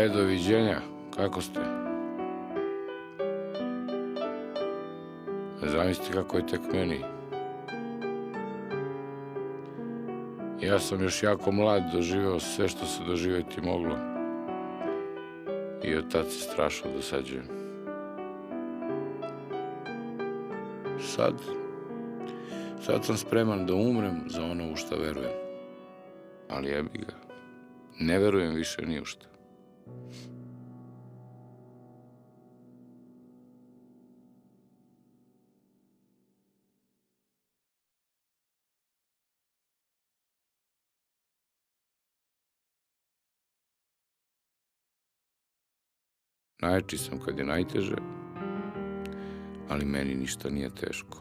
Doviđenja, kako ste? Zamislite kako je tek meni. Ja sam još jako mlad doživeo sve što se doživjeti moglo. I od tad se strašno dosađujem. Sad sam spreman da umrem za ono u šta verujem. Ali jebi ga, ne verujem više ni u šta. Najjači sam kad je najteže, ali meni ništa nije teško.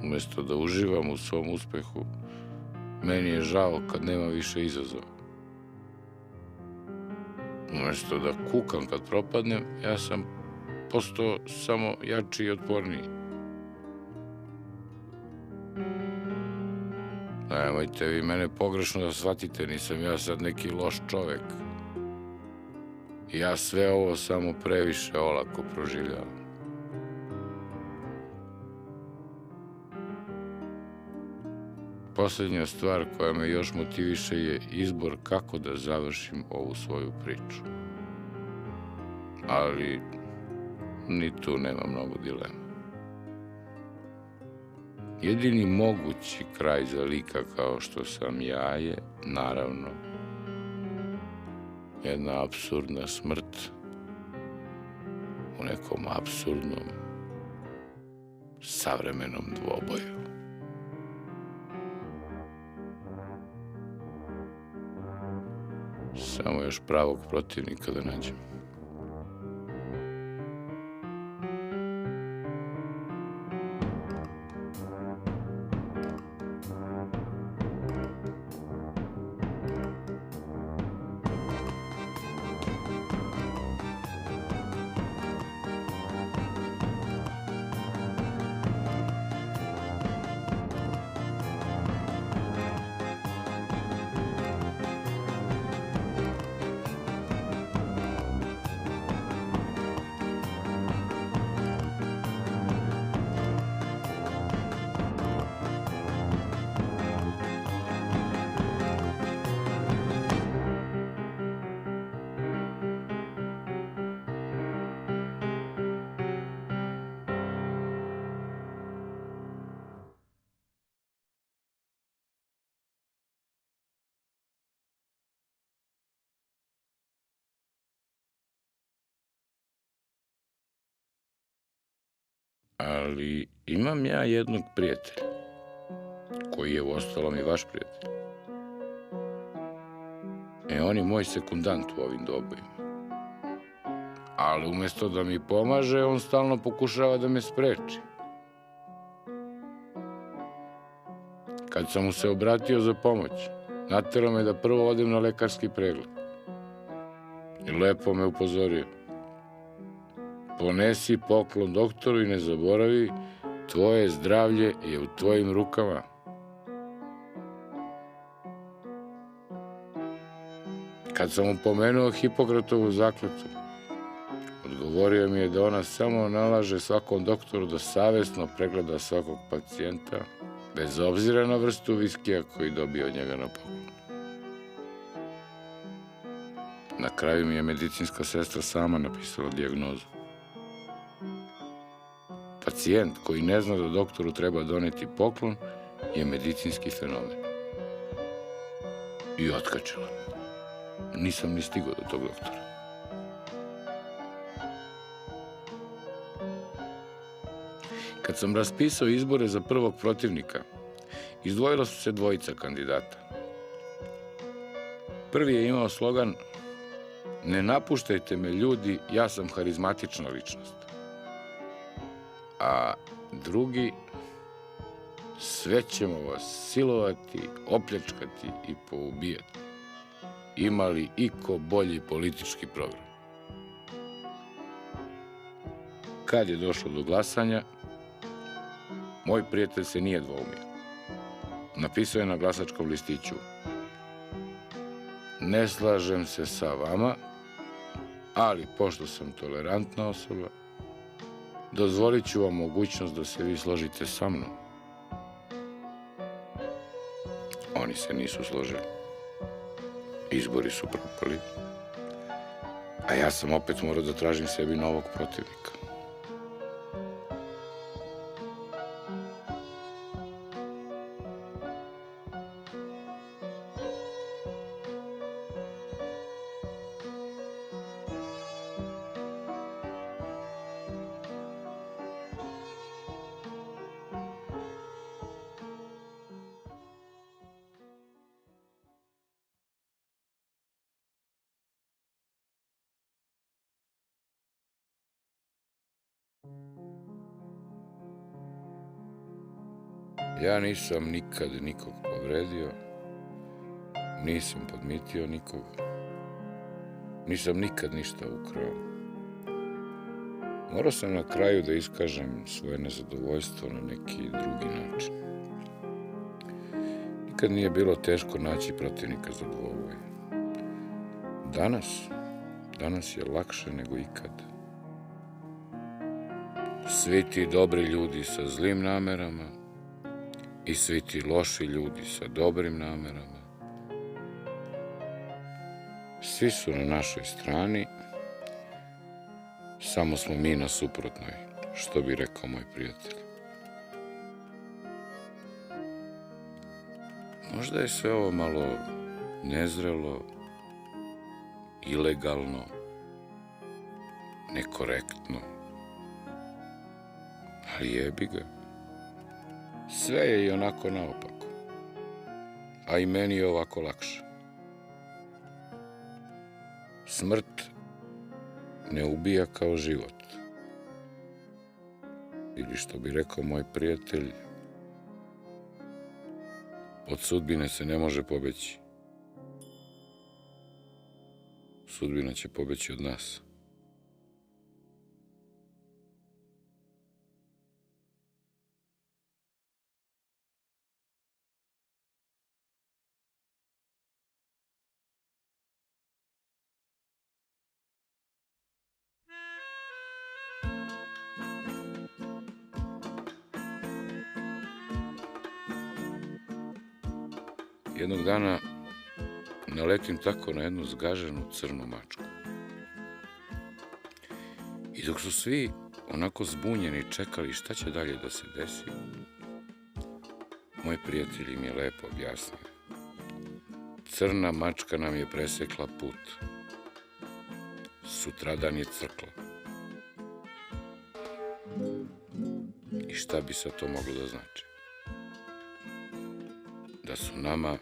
Umesto da uživam u svom uspehu, meni je žao kad nema više izazova. Umesto da kukam kad propadnem, ja sam postao samo jači i otporniji. Nemojte vi mene pogrešno da shvatite, nisam ja sad neki loš čovek. Ja sve ovo samo previše olako proživljavam. Poslednja stvar koja me još motiviše je izbor kako da završim ovu svoju priču. Ali ni tu nema mnogo dilema. Jedini mogući kraj za lika kao što sam ja je, naravno, jedna apsurdna smrt u nekom apsurdnom, savremenom dvoboju. Samo još pravog protivnika da nađem. Ali imam ja jednog prijatelja, koji je uostalom i vaš prijatelj. On je moj sekundant u ovim dobojima. Ali umesto da mi pomaže, on stalno pokušava da me spreči. Kad sam mu se obratio za pomoć, naterao me da prvo odem na lekarski pregled. I lepo me upozorio. Ponesi poklon doktoru i ne zaboravi, tvoje zdravlje je u tvojim rukama. Kad sam mu pomenuo Hipokratovu zakletvu, odgovorio mi je da ona samo nalaže svakom doktoru da savesno pregleda svakog pacijenta, bez obzira na vrstu viskija koji dobije od njega na poklon. Na kraju mi je medicinska sestra sama napisala dijagnozu. Pacijent koji ne zna da doktoru treba doneti poklon je medicinski fenomen. I otkačila. Nisam ni stigao do tog doktora. Kad sam raspisao izbore za prvog protivnika, izdvojila su se dvojica kandidata. Prvi je imao slogan "Ne napuštajte me ljudi, ja sam harizmatična ličnost." A drugi, "Sve ćemo vas silovati, opljačkati i poubijati. Ima li iko bolji politički program?" Kad je došlo do glasanja, moj prijatelj se nije dvoumio. Napisao je na glasačkom listiću: ne slažem se sa vama, ali pošto sam tolerantna osoba, dozvolit ću vam mogućnost da se vi složite sa mnom. Oni se nisu složili. Izbori su propali, a ja sam opet morao da tražim sebi novog protivnika. Ja nisam nikad nikog povredio, nisam podmitio nikog, nisam nikad ništa ukrao. Morao sam na kraju da iskažem svoje nezadovoljstvo na neki drugi način. Nikad nije bilo teško naći protivnika za dvoboj. Danas je lakše nego ikad. Svi ti dobri ljudi sa zlim namerama i svi ti loši ljudi sa dobrim namerama, svi su na našoj strani, samo smo mi na suprotnoj, što bi rekao moj prijatelj. Možda je sve ovo malo nezrelo, ilegalno, nekorektno, ali jebi ga. Sve je i onako naopako, a i meni je ovako lakše. Smrt ne ubija kao život. Ili što bi rekao moj prijatelj, od sudbine se ne može pobeći. Sudbina će pobeći od nas. Jednog dana naletim tako na jednu zgaženu crnu mačku. I dok su svi onako zbunjeni čekali šta će dalje da se desi, moj prijatelj im je lepo objasnio. Crna mačka nam je presekla put. Sutradan je crkla. I šta bi sad to moglo da znači? Da su nama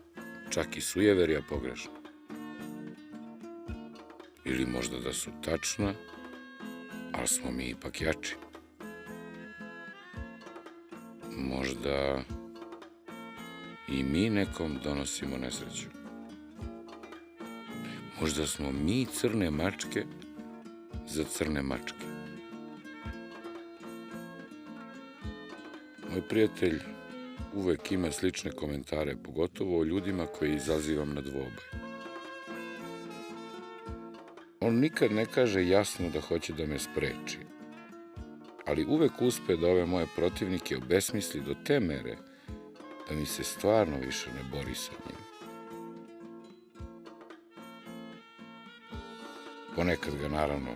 čak i sujeverja pogrešna. Ili možda da su tačna, ali smo mi ipak jači. Možda i mi nekom donosimo nesreću. Možda smo mi crne mačke za crne mačke. Moj prijatelj uvek ima slične komentare, pogotovo o ljudima koje izazivam na dvoboj. On nikad ne kaže jasno da hoće da me spreči, ali uvek uspe da ove moje protivnike obesmisli do te mere da mi se stvarno više ne bori sa njim. Ponekad ga naravno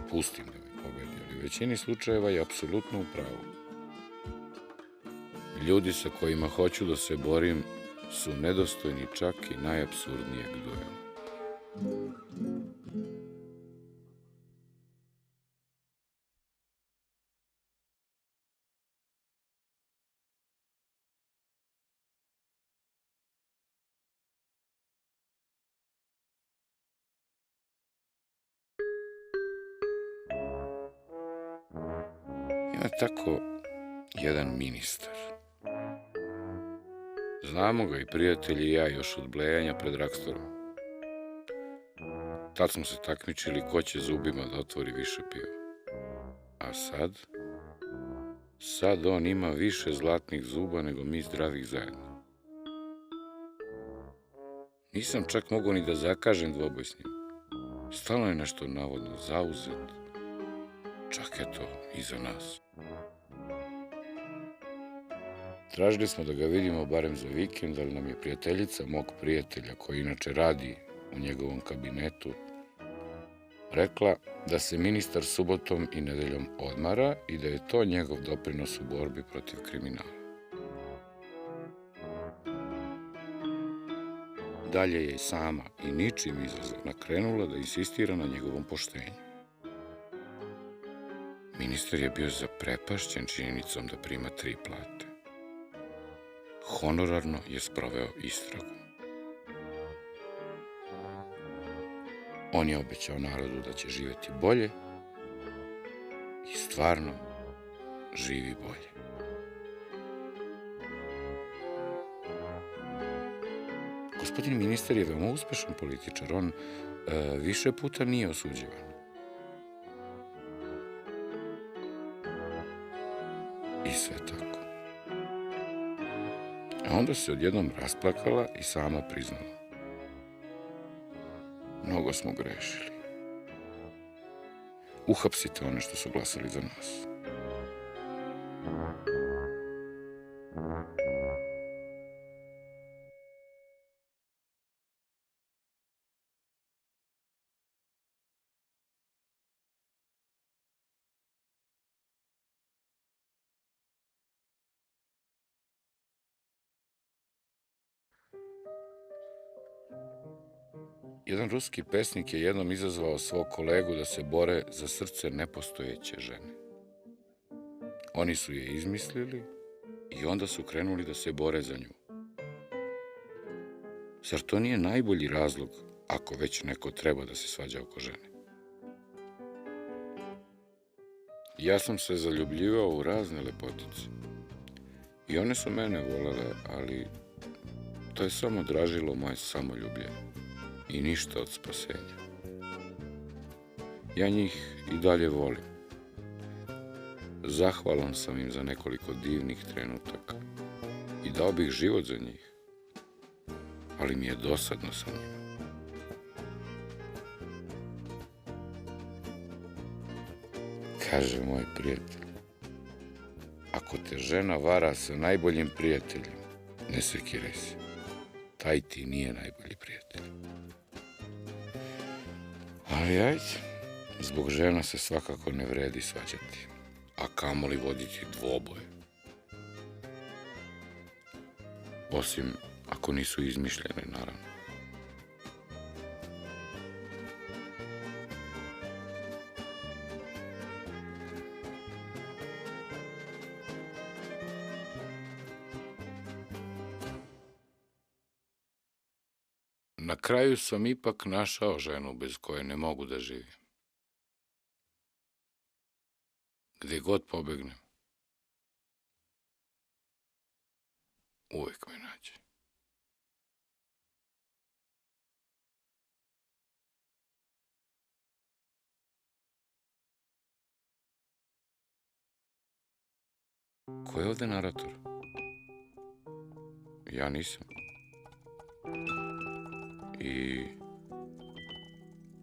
pustim da me pobedi, ali u većini slučajeva je apsolutno u pravu. Ljudi sa kojima hoću da se borim su nedostojni čak i najapsurdnijeg duela. Ima tako jedan ministar. Znamo ga i prijatelji i ja još od blejanja pred Rakstorom. Tad smo se takmičili ko će zubima da otvori više piva. A sad? Sad on ima više zlatnih zuba nego mi zdravih zajedno. Nisam čak mogao ni da zakažem dvoboj s njim. Stalno je nešto navodno zauzet. Čak eto, i za nas. Tražili smo da ga vidimo barem za vikend, ali nam je prijateljica mog prijatelja, koji inače radi u njegovom kabinetu, rekla da se ministar subotom i nedeljom odmara i da je to njegov doprinos u borbi protiv kriminala. Dalje je sama i ničim izazvana krenula da insistira na njegovom poštenju. Ministar je bio zaprepašćen činjenicom da prima 3 plate. Honorarno je sproveo istragu. On je obećao narodu da će živjeti bolje i stvarno živi bolje. Gospodin ministar je veoma uspešan političar. On više puta nije osuđivan. I sve tako. A onda se odjednom rasplakala i sama priznala. Mnogo smo grešili. Uhapsite one što su glasali za nas. Jedan ruski pesnik je jednom izazvao svog kolegu da se bore za srce nepostojeće žene. Oni su je izmislili i onda su krenuli da se bore za nju. Zar to nije najbolji razlog ako već neko treba da se svađa oko žene? Ja sam se zaljubljivao u razne lepotice. I one su mene volele, ali to je samo dražilo moje samoljublje i ništa od spasenja. Ja njih i dalje volim. Zahvalan sam im za nekoliko divnih trenutaka i dao bih život za njih, ali mi je dosadno sa njima. Kaže moj prijatelj, ako te žena vara sa najboljim prijateljem, ne sekiraj se, taj ti nije najbolji prijatelj. Ali ajde, zbog žena se svakako ne vredi svađati, a kamoli voditi dvoboje. Osim ako nisu izmišljene, naravno. Na kraju sam ipak našao ženu bez koje ne mogu da živim. Gde god pobegnem, uvek me nađe. Ko je ovde narator? Ja nisam. I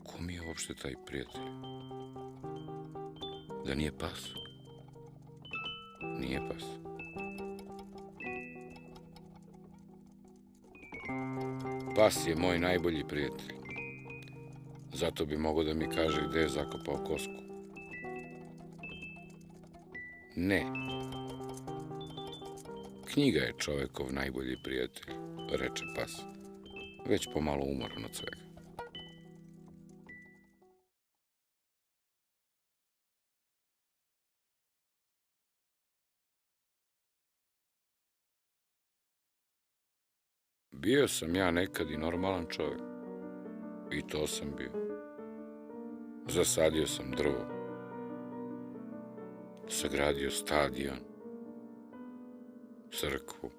ko mi je uopšte taj prijatelj? Da nije pas? Nije pas. Pas je moj najbolji prijatelj. Zato bi mogao da mi kaže gde je zakopao kosku. Ne. Knjiga je čovekov najbolji prijatelj, reče pas, već pomalo umoran od svega. Bio sam ja nekad i normalan čovek. I to sam bio. Zasadio sam drvo. Sagradio stadion. Crkvu.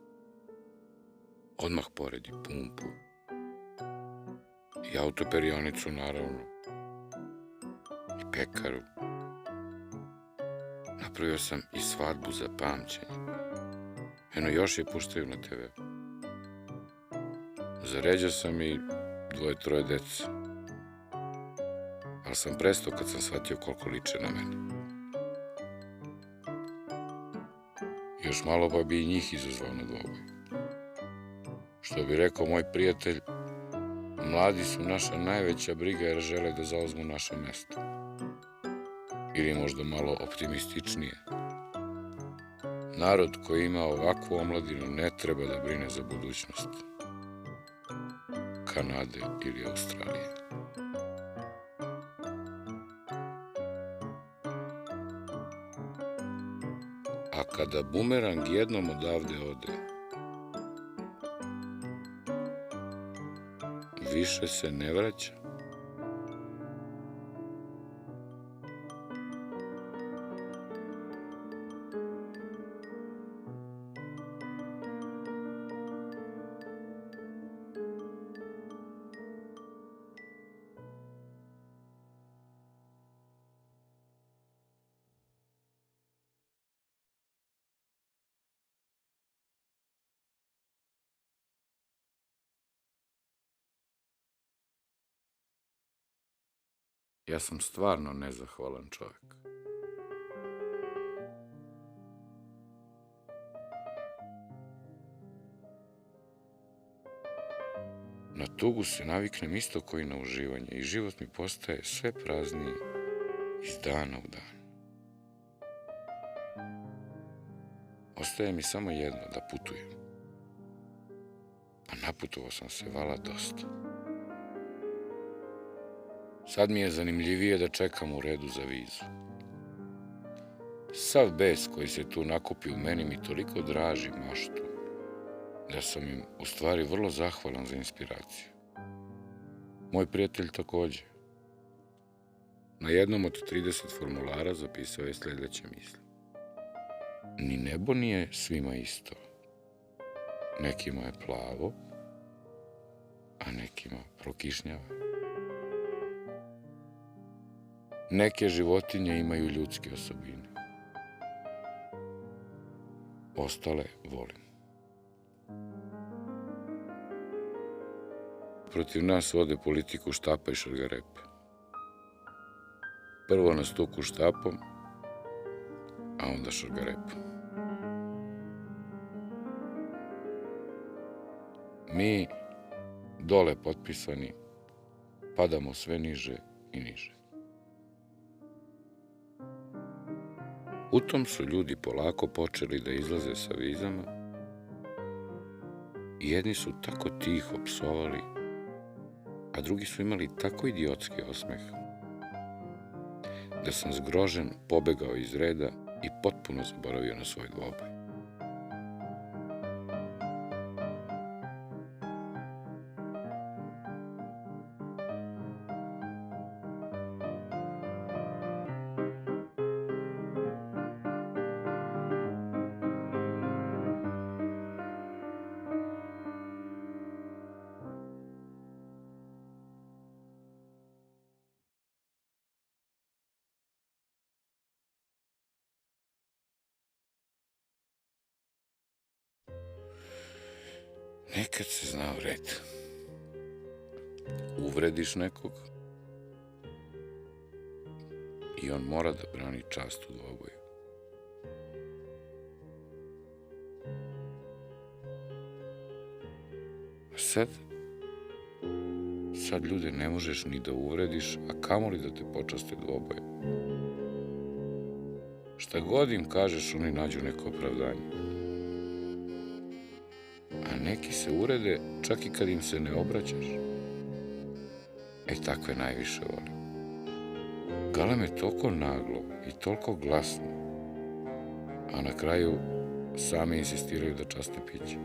Odmah poredi pumpu. I autoperionicu, naravno. I pekaru. Napravio sam i svadbu za pamćenje. Eno, još je puštaju na TV. Zaređao sam i 2-3 dece. Ali sam prestao kad sam shvatio koliko liče na mene. Još malo pa bi i njih izazvao na dvoboj. Što bi rekao moj prijatelj, mladi su naša najveća briga jer žele da zauzmu naše mesto. Ili možda malo optimističnije. Narod koji ima ovakvu omladinu ne treba da brine za budućnost Kanade ili Australije. A kada bumerang jednom odavde ode, više se ne vraća. Ja sam stvarno nezahvalan čovjek. Na tugu se naviknem isto koji na uživanje i život mi postaje sve prazniji iz dana u dan. Ostaje mi samo jedno, da putujem. A naputovao sam se vala dosta. Sad mi je zanimljivije da čekam u redu za vizu. Sav bes koji se tu nakupi u meni mi toliko draži maštu, da sam im u stvari vrlo zahvalan za inspiraciju. Moj prijatelj takođe. Na jednom od 30 formulara zapisao je sljedeće misli. Ni nebo nije svima isto. Nekima je plavo, a nekima prokišnjava. Neke životinje imaju ljudske osobine. Ostale volim. Protiv nas vode politiku štapa i šargarepe. Prvo nas tuku štapom, a onda šargarepom. Mi, dole potpisani, padamo sve niže i niže. U tom su ljudi polako počeli da izlaze sa vizama i jedni su tako tiho psovali, a drugi su imali tako idiotski osmeh da sam zgrožen pobegao iz reda i potpuno zaboravio na svoj dvoboj. Nekad se znao red. Uvrediš nekog i on mora da brani čast u dvoboju. A sad ljude ne možeš ni da uvrediš, a kamoli da te počaste dvoboje. Šta god im kažeš, oni nađu neko opravdanje. A neki se urede čak i kad im se ne obraćaš. Takve najviše volim. Galame toliko naglo i toliko glasno, a na kraju sami insistiraju da časte piće.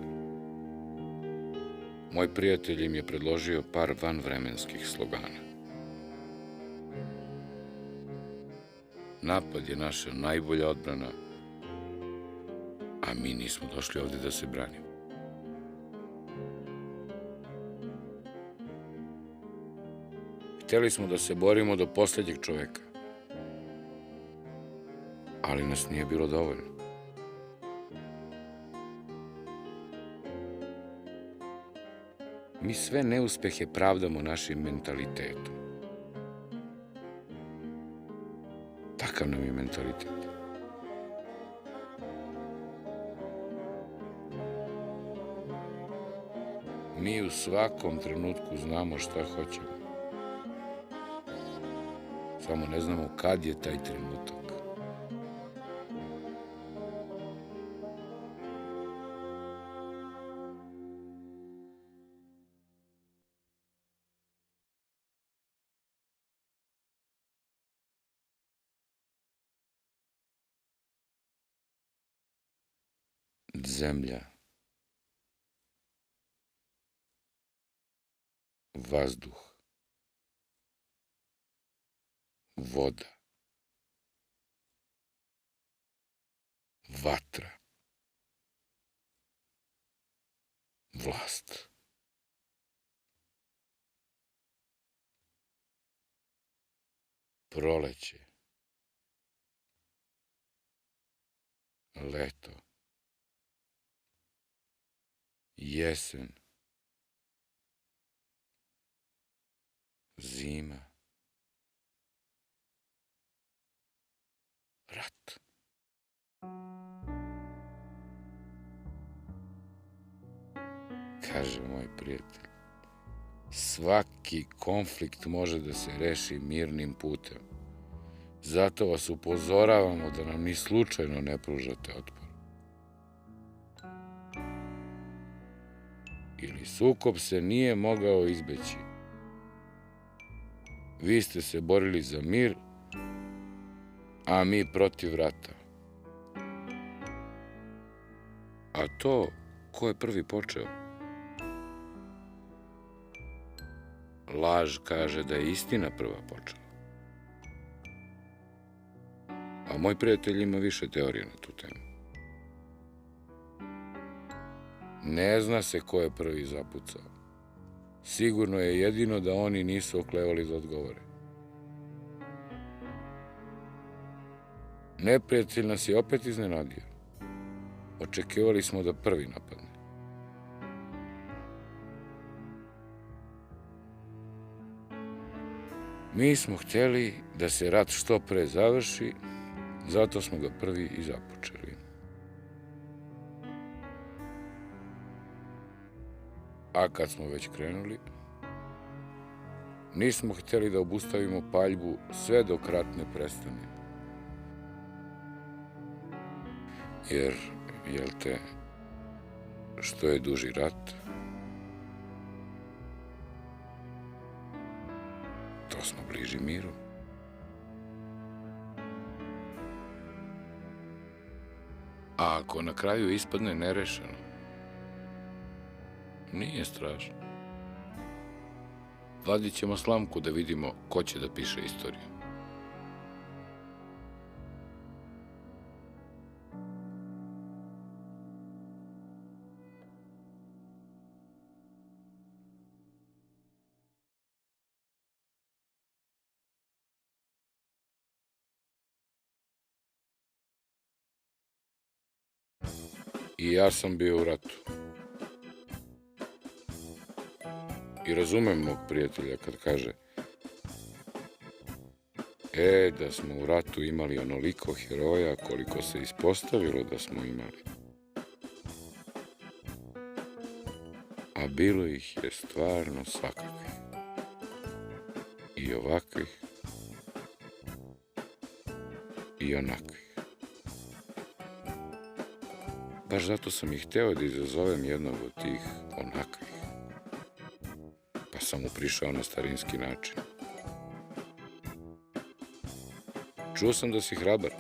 Moj prijatelj im je predložio par vanvremenskih slogana. Napad je naša najbolja odbrana, a mi nismo došli ovde da se branimo. Hteli smo da se borimo do poslednjeg čoveka, ali nas nije bilo dovoljno. Mi sve neuspehe pravdamo našim mentalitetom. Takav nam je mentalitet. Mi u svakom trenutku znamo šta hoćemo. Samo ne znamo kad je taj trenutak. Zemlja, vazduh, voda, vatra, vlast. Proleće, leto, jesen, zima, rat. Kaže moj prijatelj, svaki konflikt može da se reši mirnim putem. Zato vas upozoravamo da nam ni slučajno ne pružate otpor. Ili sukob se nije mogao izbeći. Vi ste se borili za mir, a mi protiv rata. A to, ko je prvi počeo? Laž kaže da je istina prva počela. A moj prijatelj ima više teorije na tu temu. Ne zna se ko je prvi zapucao. Sigurno je jedino da oni nisu oklevali da odgovore. Neprijatelj nas je opet iznenadio. Očekivali smo da prvi napadne. Mi smo htjeli da se rat što pre završi, zato smo ga prvi i započeli. A kad smo već krenuli, nismo htjeli da obustavimo paljbu sve dok rat ne prestane. Jer, jel te, što je duži rat, to smo bliži miru. A ako na kraju ispadne nerešeno, nije strašno. Vadit ćemo slamku da vidimo ko će da piše istoriju. I ja sam bio u ratu. I razumem mog prijatelja kad kaže da smo u ratu imali onoliko heroja koliko se ispostavilo da smo imali. A bilo ih je stvarno svakakvih. I ovakvih, i onakvih. Baš zato sam i hteo da izazovem jednog od tih onakvih. Pa sam mu prišao na starinski način. Čuo sam da si hrabar.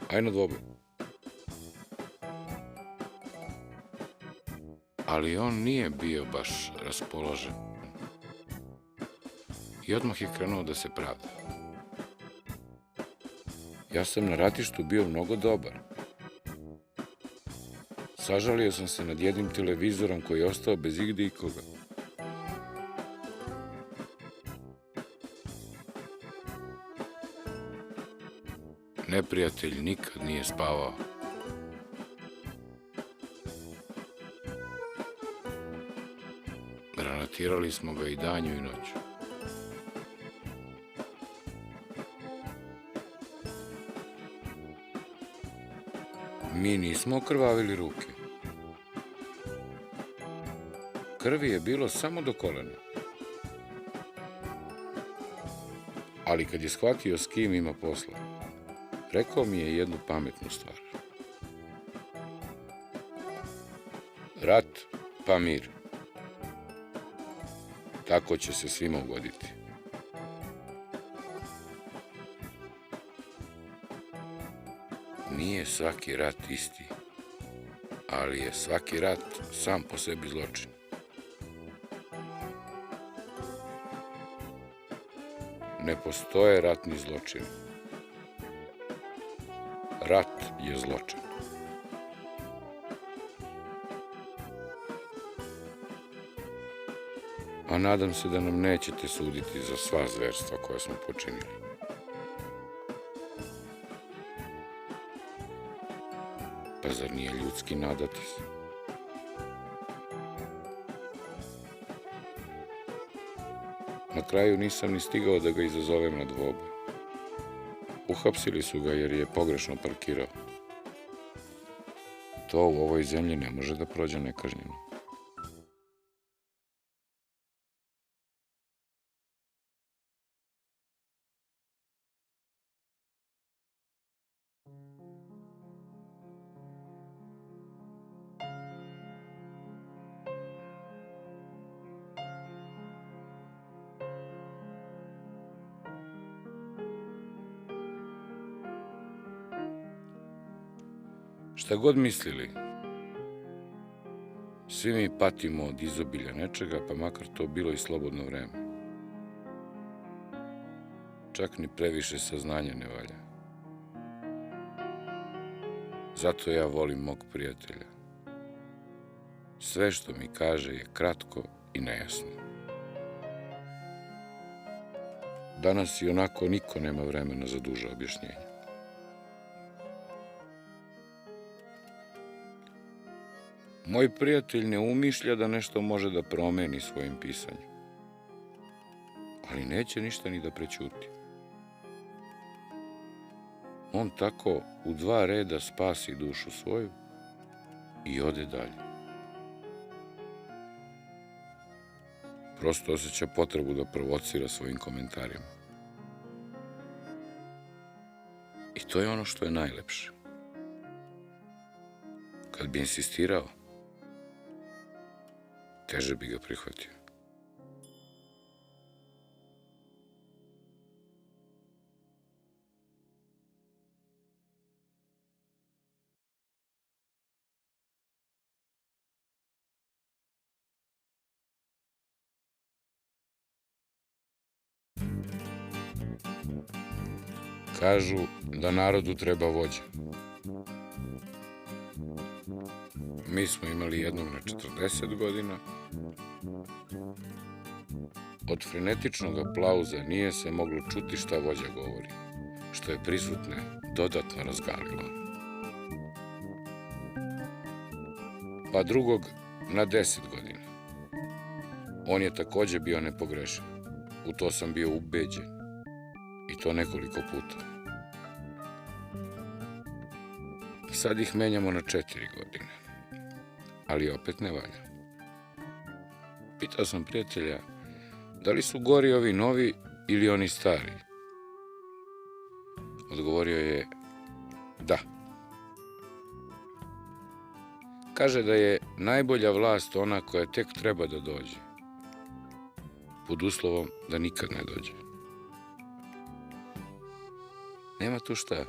Aj na dvoboj. Ali on nije bio baš raspoložen. I odmah je krenuo da se pravda. Ja sam na ratištu bio mnogo dobar. Sažalio sam se nad jednim televizorom koji je ostao bez igde ikoga. Neprijatelj nikad nije spavao. maltretirali smo ga i danju i noću. Mi nismo okrvavili ruke. Krvi je bilo samo do kolena. Ali kad je shvatio s kim ima posla, rekao mi je jednu pametnu stvar. Rat pa mir. Tako će se svima ugoditi. Nije svaki rat isti, ali je svaki rat sam po sebi zločin. Ne postoje ratni zločini. Rat je zločin. A nadam se da nam nećete suditi za sva zverstva koja smo počinili. Pa zar nije ljudski nadati se? Na kraju nisam ni stigao da ga izazovem na dvoboj. Uhapsili su ga jer je pogrešno parkirao. To u ovoj zemlji ne može da prođe nekažnjeno. Šta god mislili, svi mi patimo od izobilja nečega, pa makar to bilo i slobodno vreme. Čak ni previše saznanja ne valja. Zato ja volim mog prijatelja. Sve što mi kaže je kratko i nejasno. Danas i onako niko nema vremena za duže objašnjenje. Moj prijatelj ne umišlja da nešto može da promeni svojim pisanjem. Ali neće ništa ni da prećuti. On tako u 2 reda spasi dušu svoju i ode dalje. Prosto osjeća potrebu da provocira svojim komentarima. I to je ono što je najlepše. Kad bi insistirao, teže bi ga prihvatio. Kažu da narodu treba vođa. Mi smo imali jednog na 40 godina. Od frenetičnog aplauza nije se moglo čuti šta vođa govori, što je prisutne dodatno razgalilo. Pa drugog na 10 godina. On je takođe bio nepogrešiv. U to sam bio ubeđen. I to nekoliko puta. Sad ih menjamo na 4 godine. Ali opet ne valja. Pitao sam prijatelja, da li su gori ovi novi ili oni stari? Odgovorio je, da. Kaže da je najbolja vlast ona koja tek treba da dođe. Pod uslovom da nikad ne dođe. Nema tu šta.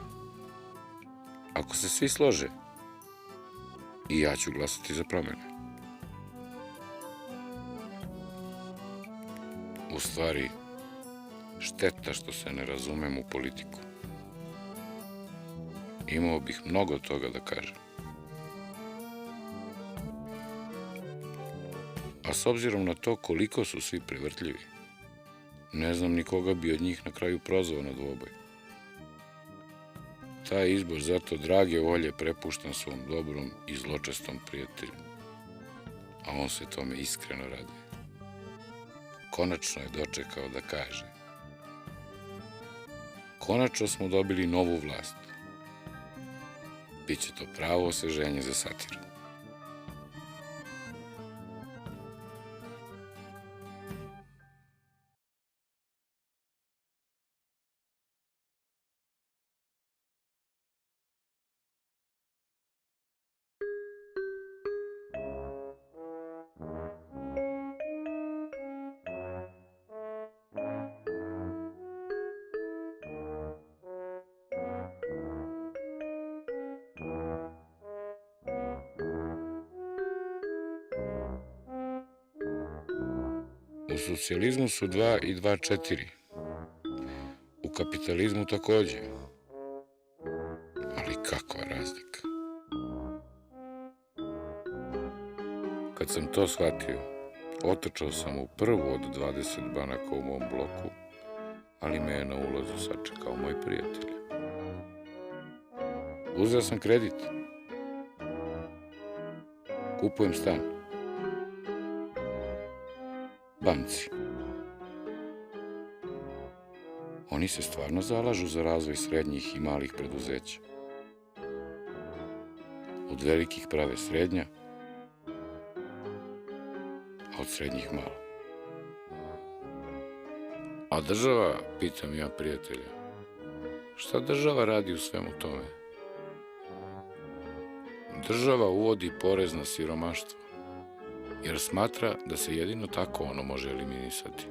Ako se svi slože, i ja ću glasati za promene. U stvari, šteta što se ne razumem u politiku. Imao bih mnogo toga da kažem. A s obzirom na to koliko su svi prevrtljivi, ne znam ni koga bi od njih na kraju prozvao na dvoboj. Taj izbor zato drage volje prepuštam svom dobrom i zločestom prijatelju, a on se tome iskreno raduje. konačno je dočekao da kaže: konačno smo dobili novu vlast. Biće to pravo osveženje za satiru. U socijalizmu su 2 i 2 4. U kapitalizmu takođe. Ali kakva razlika. Kad sam to shvatio, otrčao sam u prvu od 20 banaka u mom bloku, ali me je na ulazu sačekao moj prijatelj. Uzeo sam kredit. Kupujem stan. Banci. Oni se stvarno zalažu za razvoj srednjih i malih preduzeća. Od velikih prave srednja, a od srednjih malo. A država, pitam ja prijatelja, šta država radi u svemu tome? Država uvodi porez na siromaštvo, jer smatra da se jedino tako ono može eliminisati.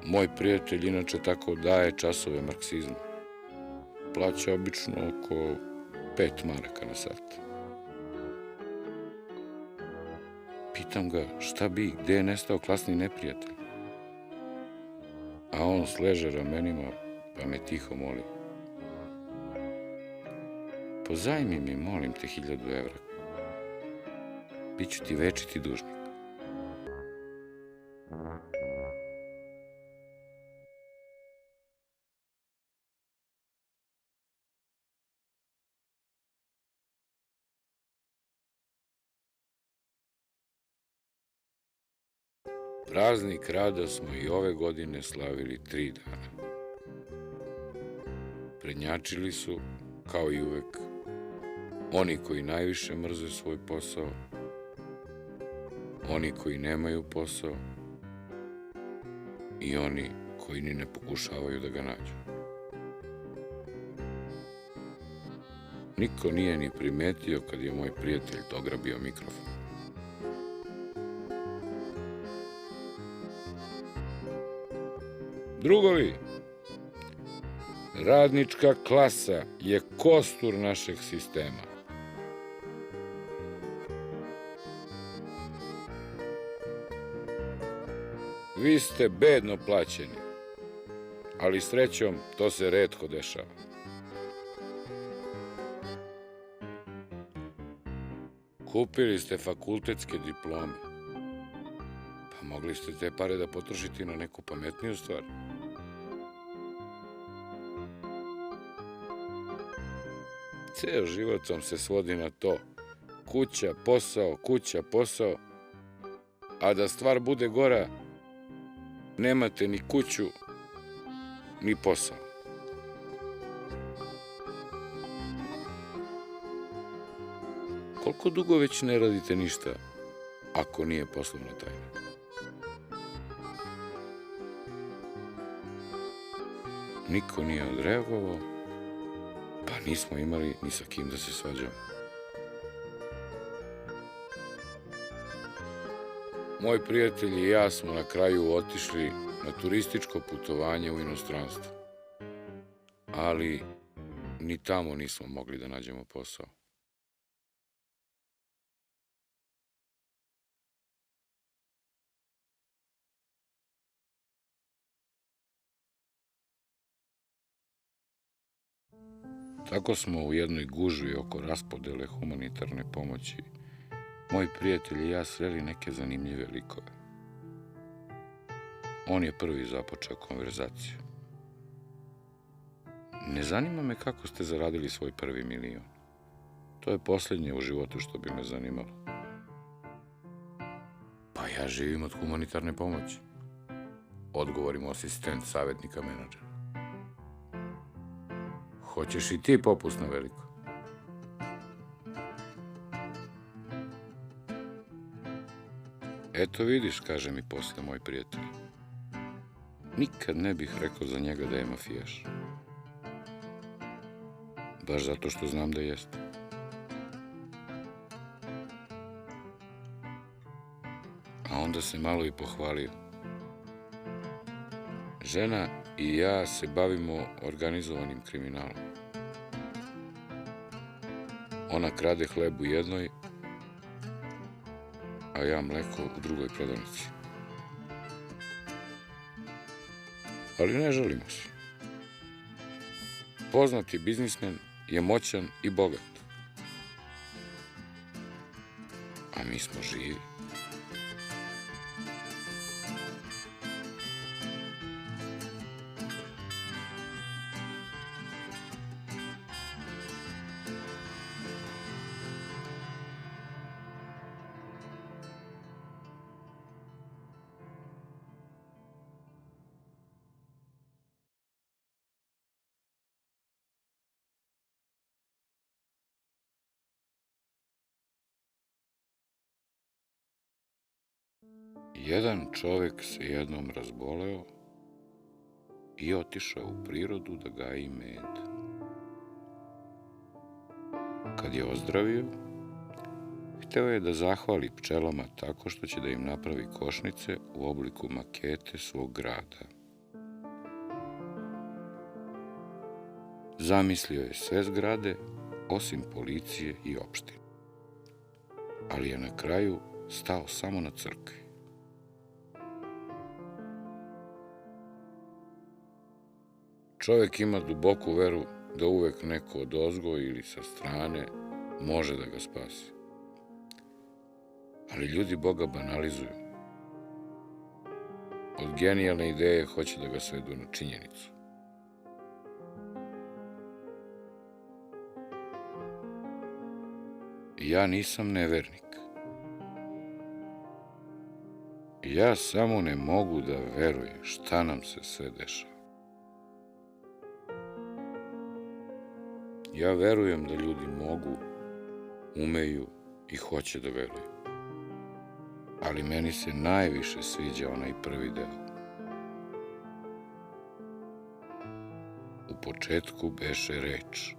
Moj prijatelj inače tako daje časove marksizma. Plaća obično oko 5 maraka na sat. Pitam ga šta bi, gde je nestao klasni neprijatelj? A on sleže ramenima pa me tiho moli: pozajmi mi, molim te, 1000 evra. Biću ti večiti dužnik. Praznik rada smo i ove godine slavili 3 dana. Prednjačili su, kao i uvek, oni koji najviše mrze svoj posao, oni koji nemaju posao i oni koji ni ne pokušavaju da ga nađu. Niko nije ni primetio kad je moj prijatelj dograbio mikrofon. Drugovi, radnička klasa je kostur našeg sistema. Vi ste bedno plaćeni, ali srećom to se retko dešava. Kupili ste fakultetske diplome, pa mogli ste te pare da potrošite na neku pametniju stvar. Ceo život vam se svodi na to: kuća, posao, a da stvar bude gora, nemate ni kuću, ni posao. Koliko dugo već ne radite ništa, ako nije poslovna tajna? Niko nije odreagovao, pa nismo imali ni sa kim da se svađamo. Moj prijatelj i ja smo na kraju otišli na turističko putovanje u inostranstvo, ali ni tamo nismo mogli da nađemo posao. Tako smo u jednoj gužvi oko raspodele humanitarne pomoći moj prijatelj i ja sreli neke zanimljive likove. On je prvi započeo konverzaciju. Ne zanima me kako ste zaradili svoj prvi milion. To je poslednje u životu što bi me zanimalo. Ja živim od humanitarne pomoći. Odgovor im asistent savjetnika menadžera. Hoćeš i ti popust na veliko? Eto vidiš, kaže mi posle moj prijatelj. Nikad ne bih rekao za njega da je mafijaš. Baš zato što znam da jeste. A onda se malo i pohvalio. Žena i ja se bavimo organizovanim kriminalom. Ona krade hleb u jednoj, a ja mleko u drugoj prodavnici. Ali ne žalimo se. Poznati biznismen je moćan i bogat. A mi smo živi. Jedan čovek se jednom razboleo i otišao u prirodu da gaji med. Kad je ozdravio, hteo je da zahvali pčelama tako što će da im napravi košnice u obliku makete svog grada. Zamislio je sve zgrade, osim policije i opštine. Ali je na kraju stao samo na crkvi. Čovek ima duboku veru da uvek neko odozgo ili sa strane može da ga spasi. Ali ljudi Boga banalizuju. Od genijalne ideje hoće da ga svedu na činjenicu. Ja nisam nevernik. Ja samo ne mogu da verujem šta nam se sve dešava. Ja verujem da ljudi mogu, umeju i hoće da veruju. Ali meni se najviše sviđa onaj prvi deo. U početku beše reč.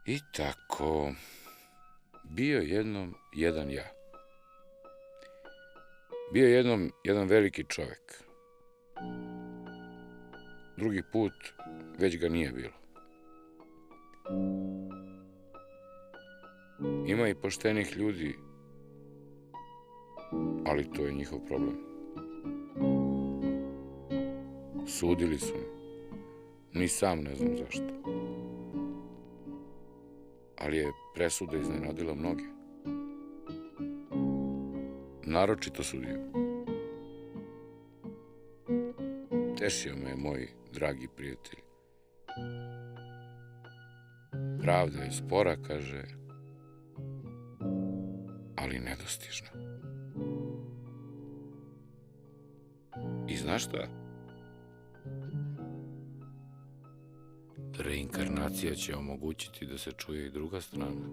I tako, bio jednom jedan ja. Bio jednom jedan veliki čovek. Drugi put već ga nije bilo. Ima i poštenih ljudi, ali to je njihov problem. Sudili su me. Ni sam ne znam zašto. Ali je presuda iznenadila mnoge. Naročito sudiju. Tešio me je moj dragi prijatelj. Pravda je spora, kaže, ali nedostižna. I znaš šta? Reinkarnacija će omogućiti da se čuje i druga strana.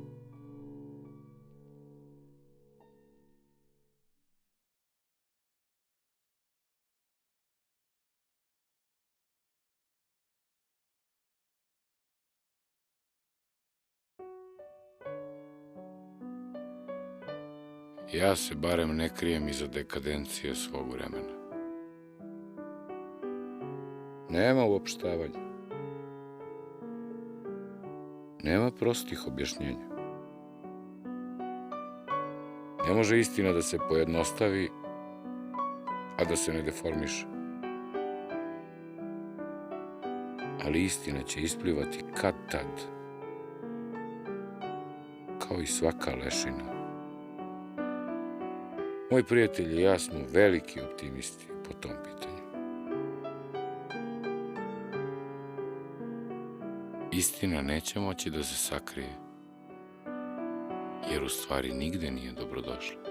Ja se barem ne krijem iza dekadencije svog vremena. Nema uopštavanja. Nema prostih objašnjenja. Ne može istina da se pojednostavi, a da se ne deformiše. Ali istina će isplivati kad tad, kao i svaka lešina. Moj prijatelj i ja smo veliki optimisti po tom pitanju. Istina neće moći da se sakrije, jer u stvari nigde nije dobrodošla.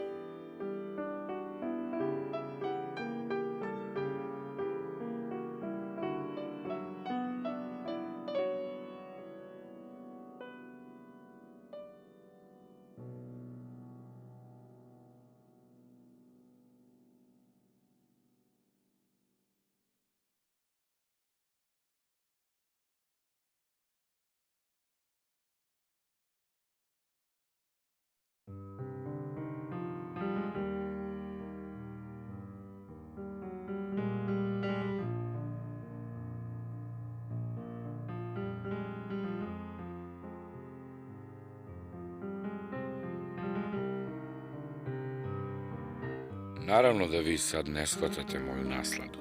Naravno da vi sad ne shvatate moju nasladu,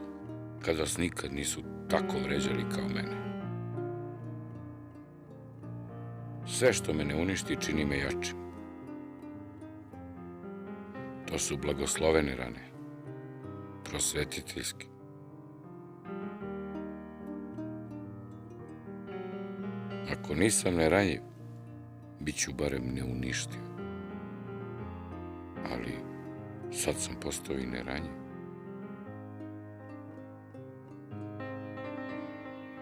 kad vas nikad nisu tako vređali kao mene. Sve što me ne uništi čini me jačim. To su blagoslovene rane, prosvetiteljske. Ako nisam neranjiv, bit ću barem neuništiv. Ali sad sam postao i neranjiv.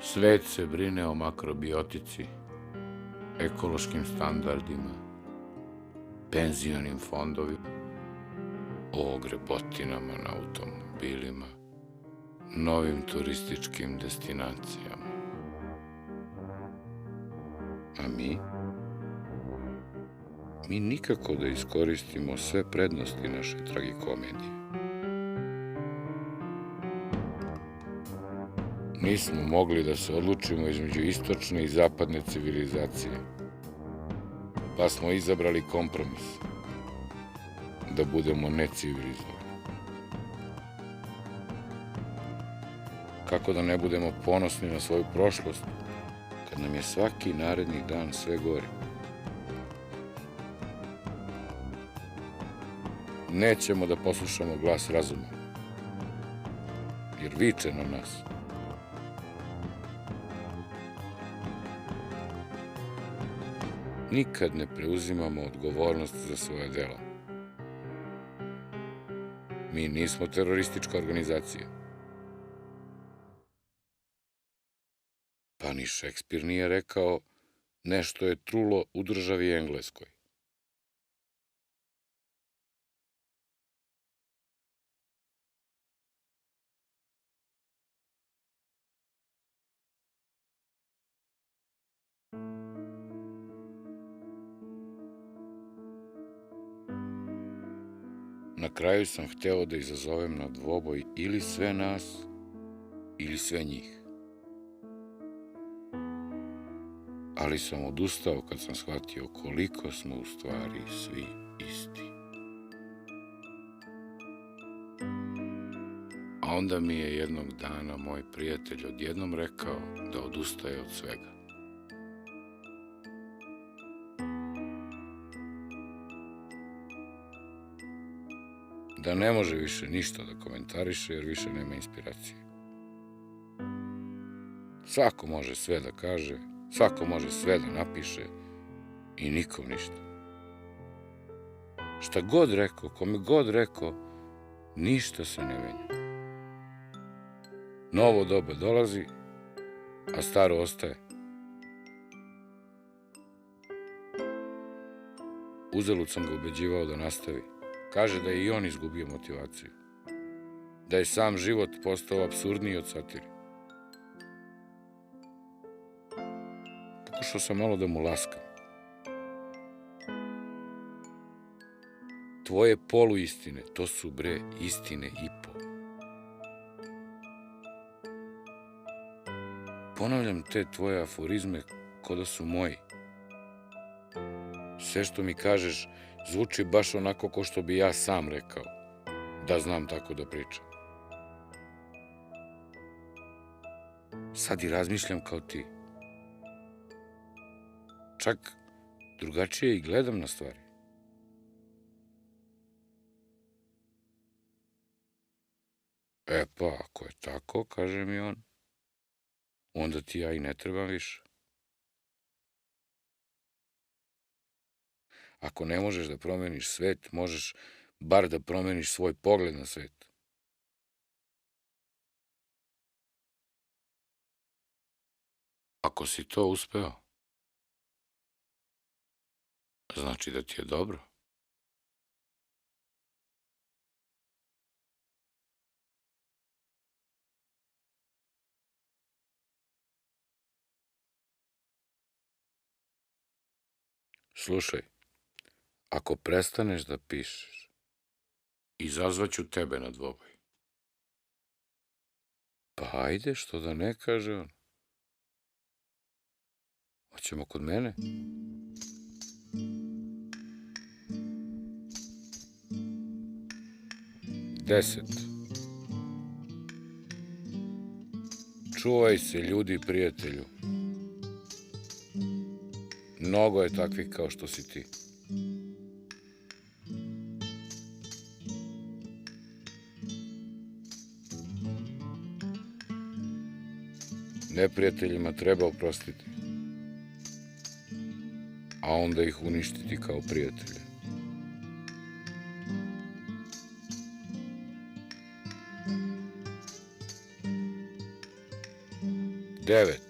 Svet se brine o makrobiotici, ekološkim standardima, penzionim fondovima, o grebotinama na automobilima, novim turističkim destinacijama. A mi nikako da iskoristimo sve prednosti naše tragikomedije. Nismo mogli da se odlučimo između istočne i zapadne civilizacije, pa smo izabrali kompromis, da budemo necivilizovani. Kako da ne budemo ponosni na svoju prošlost, kad nam je svaki naredni dan sve gori? Nećemo da poslušamo glas razuma, jer viče na nas. Nikad ne preuzimamo odgovornost za svoje dela. Mi nismo teroristička organizacija. Pa ni Šekspir nije rekao nešto je trulo u državi Engleskoj. Na kraju sam hteo da izazovem na dvoboj ili sve nas, ili sve njih. Ali sam odustao kad sam shvatio koliko smo u stvari svi isti. A onda mi je jednog dana moj prijatelj odjednom rekao da odustaje od svega. Da ne može više ništa da komentariše jer više nema inspiracije. Svako može sve da kaže, svako može sve da napiše i nikom ništa. Šta god rekao, kome god rekao, ništa se ne menja. Novo doba dolazi, a staro ostaje. Uzalud sam ga ubeđivao da nastavi. Kaže da je i on izgubio motivaciju. Da je sam život postao apsurdniji od satire. Pokušao sam malo da mu laskam. Tvoje poluistine, to su bre istine i po. Ponavljam te tvoje aforizme ko da su moji. Sve što mi kažeš zvuči baš onako ko što bi ja sam rekao, da znam tako da pričam. Sad i razmišljam kao ti. Čak Drugačije i gledam na stvari. E pa, ako je tako, kaže mi on, onda ti ja i ne trebam više. Ako ne možeš da promeniš svet, možeš bar da promeniš svoj pogled na svet. Ako si to uspeo, znači da ti je dobro. Slušaj, ako prestaneš da pišeš, izazvaću tebe na dvoboj. Pa ajde, što da ne, kaže on. Hoćemo kod mene? Deset. Čuvaj se, ljudi, prijatelju. Mnogo je takvih kao što si ti. Neprijateljima treba oprostiti, a onda ih uništiti kao prijatelje. Devet.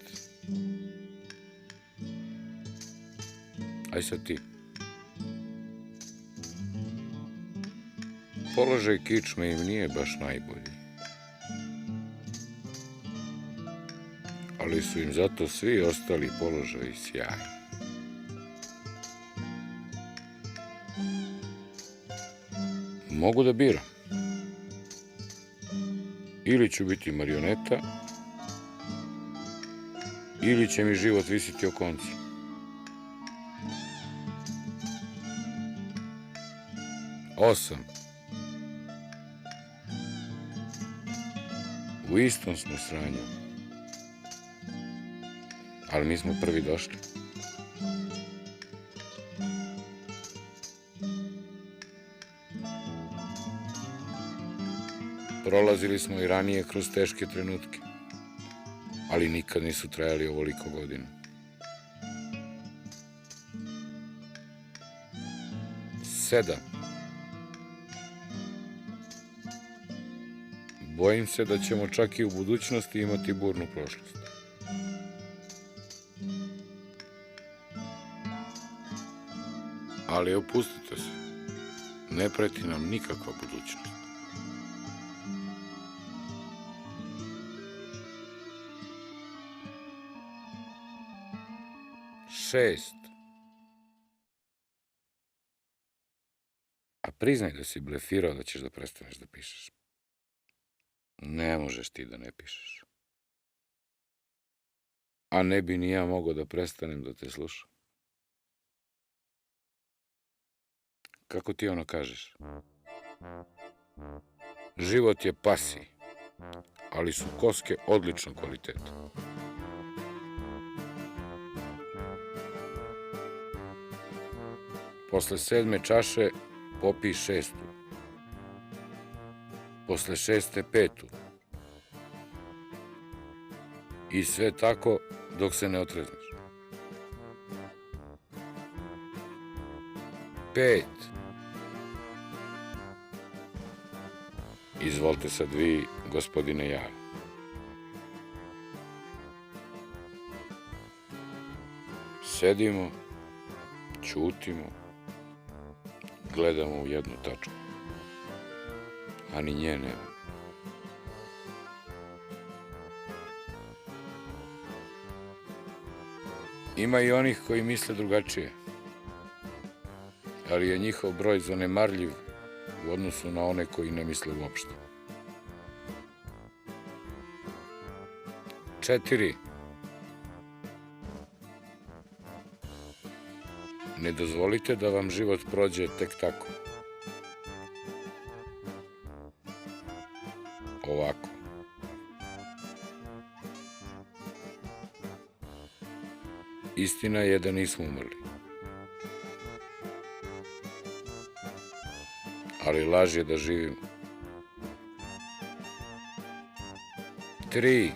Aj sad ti. Položaj kičme im nije baš najbolji. Ali su im zato svi ostali položaji sjajni. Mogu da biram. Ili ću biti marioneta, ili će mi život visiti o koncu. Osam. U istom smo sranju. Ali mi smo prvi došli. Prolazili smo i ranije kroz teške trenutke, ali nikad nisu trajali ovoliko godina. 7. Bojim se da ćemo čak i u budućnosti imati burnu prošlost. Ali opustite se. Ne preti nam nikakva budućnost. 6. A priznaj da si blefirao da ćeš da prestaneš da pišeš. Ne možeš ti da ne pišeš. A ne bi ni ja mogao da prestanem da te slušam. Kako ti ono kažeš? Život je pasi, ali su koske odličnog kvaliteta. Posle 7. čaše popij 6. Posle 6. 5. I sve tako dok se ne otrezneš. 5. Izvolite sad vi, gospodine Jara. Sedimo, ćutimo, gledamo u jednu tačku, a ni nje nema. Ima i onih koji misle drugačije, ali je njihov broj zanemarljiv u odnosu na one koji ne misle uopšte. 4. Ne dozvolite da vam život prođe tek tako. Ovako. Istina je da nismo umrli. ali laž je da živimo. 3.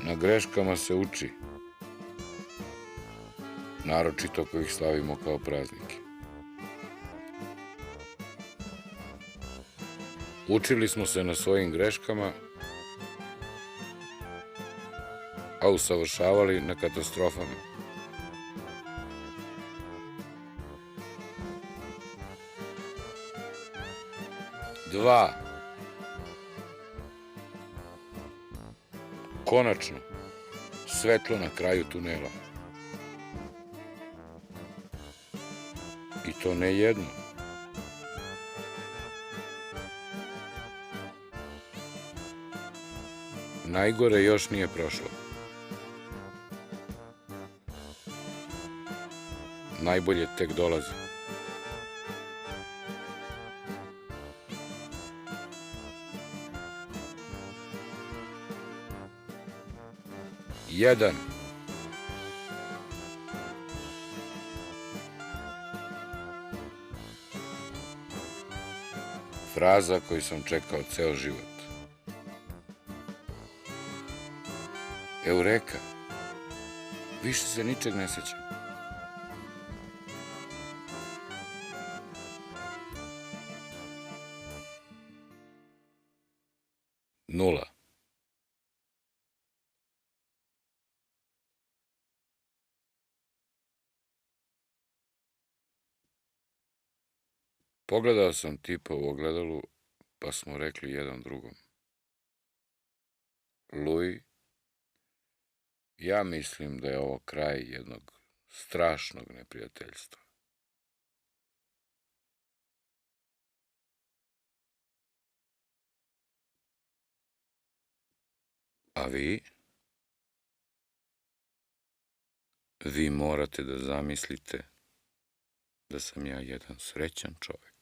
Na greškama se uči, naročito ako ih slavimo kao praznike. Učili smo se na svojim greškama, a usavršavali na katastrofama. 2. Konačno, svetlo na kraju tunela. I to ne jedno. Najgore još nije prošlo. Najbolje tek dolazi. 1. Fraza koju sam čekao ceo život. Eureka, više se ničeg ne sećam. 0. Pogledao sam tipa u ogledalu, pa smo rekli jedan drugom. Luj, ja mislim da je ovo kraj jednog strašnog neprijateljstva. A vi? Vi morate da zamislite da sam ja jedan srećan čovek.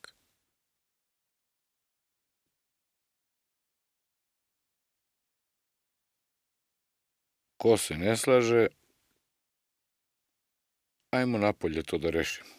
Ko se ne slaže, ajmo napolje to da rešimo.